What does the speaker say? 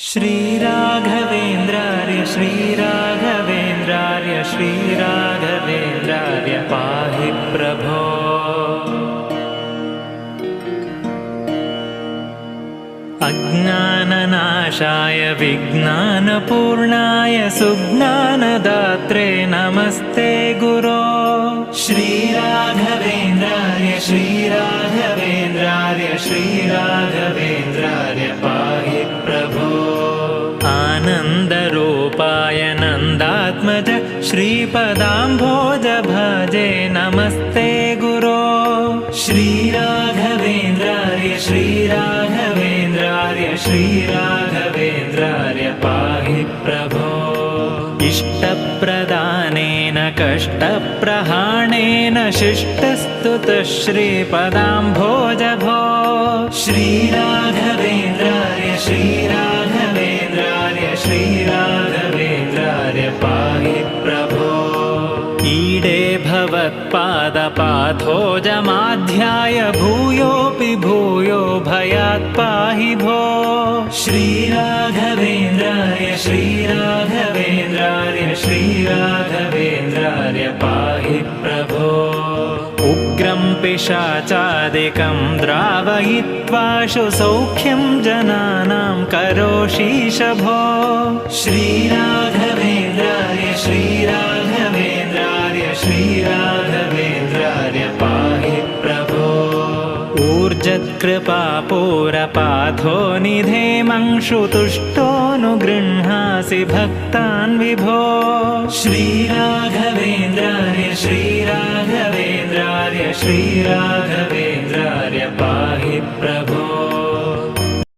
श्रीराघवेन्द्रार्य श्रीराघवेन्द्रार्य श्रीराघवेन्द्रार्य पाहि प्रभो। अज्ञाननाशाय विज्ञानपूर्णाय सुज्ञानदात्रे नमस्ते गुरो। श्रीराघवेन्द्रार्य श्रीराघवेन्द्रार्य श्रीराघवेन्द्रार्य पाहि प्रभो। आनन्दरूपाय नन्दात्मज श्रीपदाम्भोज भजे नमस्ते गुरो। श्रीराघवेन्द्रार्य श्रीराघवेन्द्रार्य श्रीराघवेन्द्रार्य पाहि प्रभो। इष्टप्रदानेन कष्टप्रहाणेन शिष्टस्तुतः श्रीपदाम्भोज भो। श्रीराघवेन्द्रार्य श्रीराघवेन्द्रार्य श्रीराघवेन्द्रार्य पाहि प्रभो। ईडे भवत्पादपाथोजमाध्याय भूयोऽपि भूयो भयात् पाहि भो। श्रीराघवेन्द्रार्य श्रीराघवेन्द्रार्य श्रीराघवेन्द्रार्य पाहि प्रभो। उग्रं पिशाचादिकं द्रावयित्वाशु सौख्यं जनानां करोषीश भो। श्रीराघवेन्द्रार्य श्रीराघवेन्द्रार्य श्रीराघवेन्द्रार्य पाहि प्रभो। ऊर्जत्कृपापूरपाथो निधेमंशुतुष्टोऽनुगृह्णासि भक्तान् विभो। श्रीराघवेन्द्रार्य श्रीराघवेन्द्रार्य श्रीराघवेन्द्रार्य पाहि प्रभो।